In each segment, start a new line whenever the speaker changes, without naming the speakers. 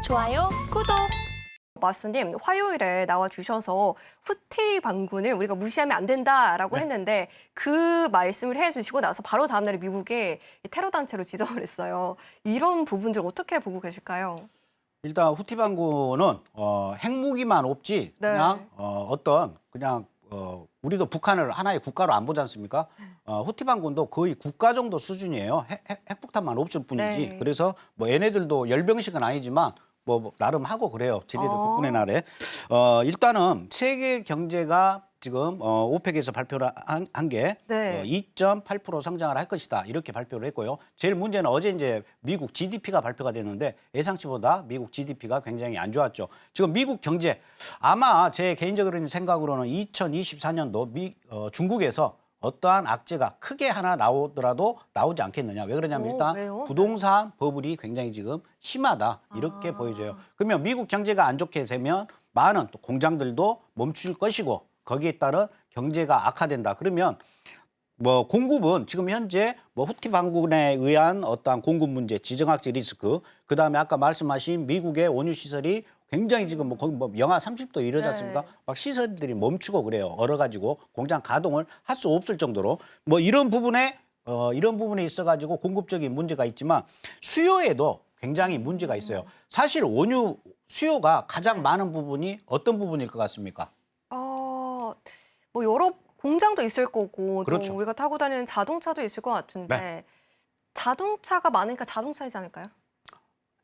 좋아요, 구독.
마스님, 화요일에 나와주셔서 후티 반군을 우리가 무시하면 안 된다라고 했는데 그 말씀을 해주시고 나서 바로 다음날에 미국에 테러 단체로 지정을 했어요. 이런 부분들 어떻게 보고 계실까요?
일단 후티 반군은 핵무기만 없지 그냥 그냥 우리도 북한을 하나의 국가로 안 보지 않습니까? 후티 반군도 거의 국가 정도 수준이에요. 핵폭탄만 없을 뿐이지.
네.
그래서 뭐 얘네들도 열병식은 아니지만 뭐 나름 하고 그래요. 지리들 국군의 날에. 일단은 세계 경제가 지금 오펙에서 발표를 한 게
네.
2.8% 성장을 할 것이다. 이렇게 발표를 했고요. 제일 문제는 어제 이제 미국 GDP가 발표가 됐는데 예상치보다 미국 GDP가 굉장히 안 좋았죠. 지금 미국 경제 아마 제 개인적인 생각으로는 2024년도 중국에서 어떠한 악재가 크게 하나 나오더라도 나오지 않겠느냐. 왜 그러냐면 일단
왜요?
부동산 버블이 굉장히 지금 심하다. 이렇게 보여져요. 그러면 미국 경제가 안 좋게 되면 많은 또 공장들도 멈출 것이고 거기에 따른 경제가 악화된다. 그러면 뭐 공급은 지금 현재 뭐 후티 반군에 의한 어떠한 공급 문제, 지정학적 리스크, 그다음에 아까 말씀하신 미국의 원유 시설이 굉장히 지금 뭐 거기 뭐 영하 30도 이러지 않습니까? 막 시설들이 멈추고 그래요. 얼어가지고 공장 가동을 할 수 없을 정도로 뭐 이런 부분에 있어가지고 공급적인 문제가 있지만 수요에도 굉장히 문제가 있어요. 사실 원유 수요가 가장 많은 부분이 어떤 부분일 것 같습니까?
뭐 여러 공장도 있을 거고
그렇죠.
또 우리가 타고 다니는 자동차도 있을 것 같은데 자동차가 많으니까 자동차이지 않을까요?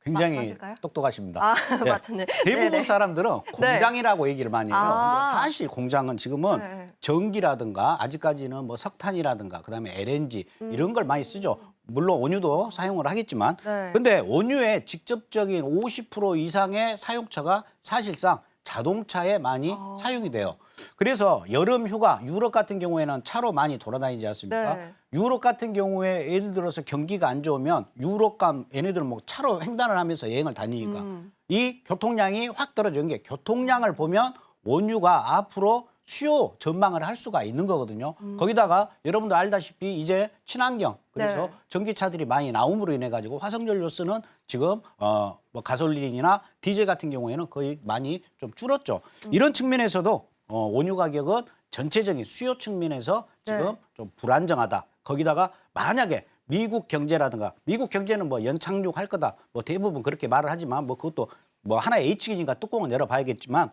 굉장히
맞을까요?
똑똑하십니다.
네. 맞췄네.
대부분
네네.
사람들은 공장이라고 얘기를 많이 해요. 근데 사실 공장은 지금은
네.
전기라든가 아직까지는 뭐 석탄이라든가 그다음에 LNG 이런 걸 많이 쓰죠. 물론 원유도 사용을 하겠지만 근데 원유의 직접적인 50% 이상의 사용처가 사실상 자동차에 많이 사용이 돼요. 그래서 여름 휴가 유럽 같은 경우에는 차로 많이 돌아다니지 않습니까? 유럽 같은 경우에 예를 들어서 경기가 안 좋으면 유럽 얘네들은 뭐 차로 횡단을 하면서 여행을 다니니까 이 교통량이 확 떨어지는 게 교통량을 보면 원유가 앞으로 수요 전망을 할 수가 있는 거거든요. 거기다가 여러분도 알다시피 이제 친환경 그래서 전기차들이 많이 나옴으로 인해 가지고 화석연료 쓰는 지금 뭐 가솔린이나 디젤 같은 경우에는 거의 많이 좀 줄었죠. 이런 측면에서도 원유 가격은 전체적인 수요 측면에서 지금 좀 불안정하다. 거기다가 만약에 미국 경제라든가 미국 경제는 뭐 연착륙할 거다. 뭐 대부분 그렇게 말을 하지만 뭐 그것도 뭐 하나의 H기니까 뚜껑을 열어봐야겠지만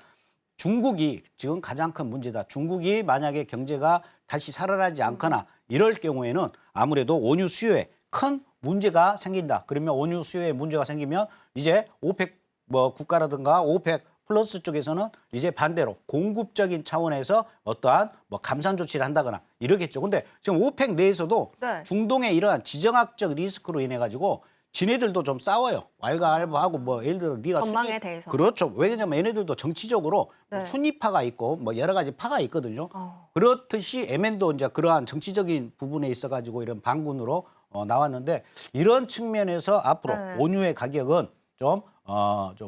중국이 지금 가장 큰 문제다. 중국이 만약에 경제가 다시 살아나지 않거나 이럴 경우에는 아무래도 원유 수요에 큰 문제가 생긴다. 그러면 원유 수요에 문제가 생기면 이제 오펙 뭐 국가라든가 오펙 플러스 쪽에서는 이제 반대로 공급적인 차원에서 어떠한 뭐 감산 조치를 한다거나 이러겠죠. 근데 지금 오펙 내에서도 중동의 이러한 지정학적 리스크로 인해 가지고 지네들도 좀 싸워요. 왈가왈부하고 뭐 예를 들어 네가
전망에 대해서.
그렇죠. 왜냐면 얘네들도 정치적으로 뭐 순위파가 있고 뭐 여러 가지 파가 있거든요. 그렇듯이 MN도 이제 그러한 정치적인 부분에 있어 가지고 이런 반군으로 나왔는데 이런 측면에서 앞으로 원유의 가격은 좀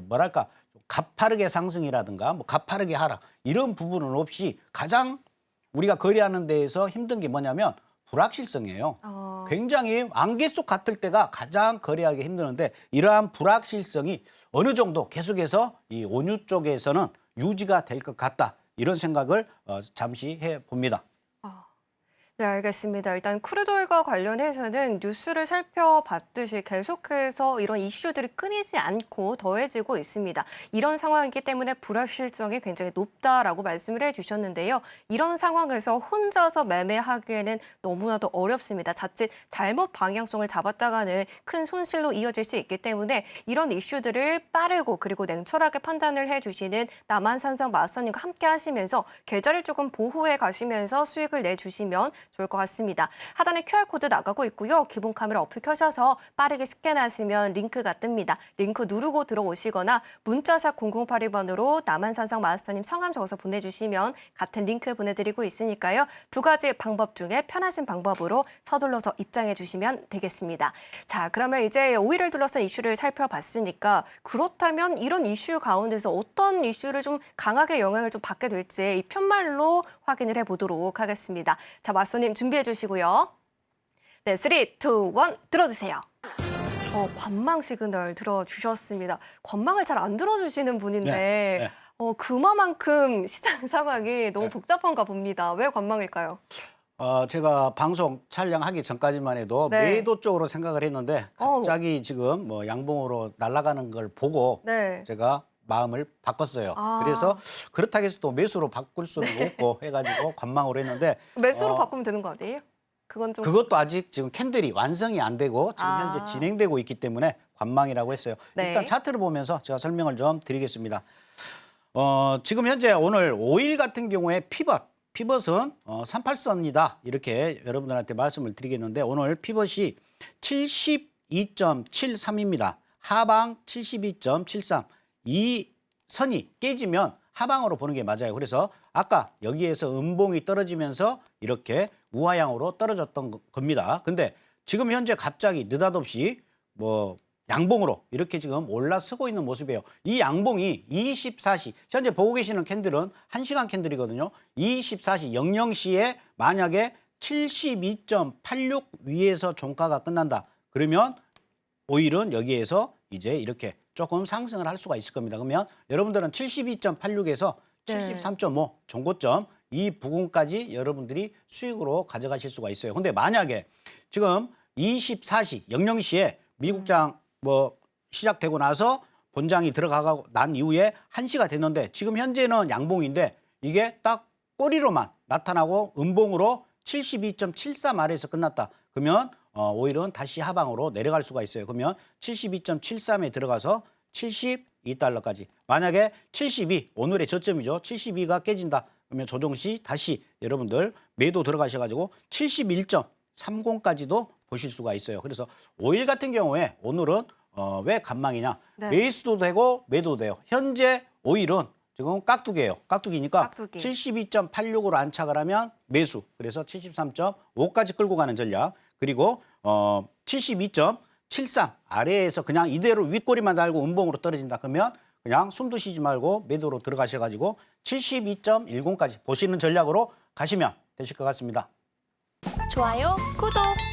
뭐랄까 가파르게 상승이라든가 뭐 가파르게 하락 이런 부분은 없이 가장 우리가 거래하는 데에서 힘든 게 뭐냐면 불확실성이에요. 굉장히 안개 속 같을 때가 가장 거래하기 힘드는데 이러한 불확실성이 어느 정도 계속해서 이 원유 쪽에서는 유지가 될 것 같다. 이런 생각을 잠시 해봅니다.
네, 알겠습니다. 일단 크루드오일과 관련해서는 뉴스를 살펴봤듯이 계속해서 이런 이슈들이 끊이지 않고 더해지고 있습니다. 이런 상황이기 때문에 불확실성이 굉장히 높다라고 말씀을 해주셨는데요. 이런 상황에서 혼자서 매매하기에는 너무나도 어렵습니다. 자칫 잘못 방향성을 잡았다가는 큰 손실로 이어질 수 있기 때문에 이런 이슈들을 빠르고 그리고 냉철하게 판단을 해주시는 남한산성 마스터님과 함께 하시면서 계좌를 조금 보호해 가시면서 수익을 내주시면 좋을 것 같습니다. 하단에 QR코드 나가고 있고요. 기본 카메라 어플 켜셔서 빠르게 스캔하시면 링크가 뜹니다. 링크 누르고 들어오시거나 문자샵 0082번으로 남한산성 마스터님 성함 적어서 보내주시면 같은 링크 보내드리고 있으니까요. 두 가지 방법 중에 편하신 방법으로 서둘러서 입장해 주시면 되겠습니다. 자, 그러면 이제 5일을 둘러싼 이슈를 살펴봤으니까 그렇다면 이런 이슈 가운데서 어떤 이슈를 좀 강하게 영향을 좀 받게 될지 이 편말로 확인을 해보도록 하겠습니다. 자, 마스터님 준비해 주시고요. 네, 3, 2, 1 들어주세요. 관망 시그널 들어주셨습니다. 관망을 잘 안 들어주시는 분인데
네.
그만큼 시장 상황이 너무
네.
복잡한가 봅니다. 왜 관망일까요?
제가 방송 촬영하기 전까지만 해도
네.
매도 쪽으로 생각을 했는데 갑자기 지금 뭐 양봉으로 날아가는 걸 보고
네.
제가 마음을 바꿨어요.
아.
그래서 그렇다고 해서 또 매수로 바꿀 수는 없고 해가지고 관망으로 했는데
매수로 바꾸면 되는 거 아니에요? 그건 좀
그것도 아직 지금 캔들이 완성이 안 되고 지금
아.
현재 진행되고 있기 때문에 관망이라고 했어요.
네.
일단 차트를 보면서 제가 설명을 좀 드리겠습니다. 지금 현재 오늘 5일 같은 경우에 피벗은 38선이다 이렇게 여러분들한테 말씀을 드리겠는데 오늘 피벗이 72.73입니다. 하방 72.73. 이 선이 깨지면 하방으로 보는 게 맞아요. 그래서 아까 여기에서 음봉이 떨어지면서 이렇게 우하향으로 떨어졌던 겁니다. 근데 지금 현재 갑자기 느닷없이 뭐 양봉으로 이렇게 지금 올라서고 있는 모습이에요. 이 양봉이 24시, 현재 보고 계시는 캔들은 1시간 캔들이거든요. 24시 00시에 만약에 72.86 위에서 종가가 끝난다. 그러면 오일은 여기에서 이제 이렇게 조금 상승을 할 수가 있을 겁니다. 그러면 여러분들은 72.86에서 73.5 종고점 이 부분까지 여러분들이 수익으로 가져가실 수가 있어요. 근데 만약에 지금 24시 00시에 미국장 뭐 시작되고 나서 본장이 들어가고 난 이후에 1시가 됐는데 지금 현재는 양봉인데 이게 딱 꼬리로만 나타나고 음봉으로 72.73 아래에서 끝났다. 그러면 오일은 다시 하방으로 내려갈 수가 있어요. 그러면 72.73에 들어가서 72달러까지. 만약에 72, 오늘의 저점이죠. 72가 깨진다. 그러면 조정 시 다시 여러분들 매도 들어가셔가지고 71.30까지도 보실 수가 있어요. 그래서 오일 같은 경우에 오늘은 왜 간망이냐.
네.
매수도 되고 매도도 돼요. 현재 오일은 지금 깍두기예요. 깍두기니까
깍두기.
72.86으로 안착을 하면 매수. 그래서 73.5까지 끌고 가는 전략. 그리고 72.73 아래에서 그냥 이대로 윗꼬리만 달고 음봉으로 떨어진다. 그러면 그냥 숨도 쉬지 말고 매도로 들어가셔가지고 72.10까지 보시는 전략으로 가시면 되실 것 같습니다.
좋아요, 구독!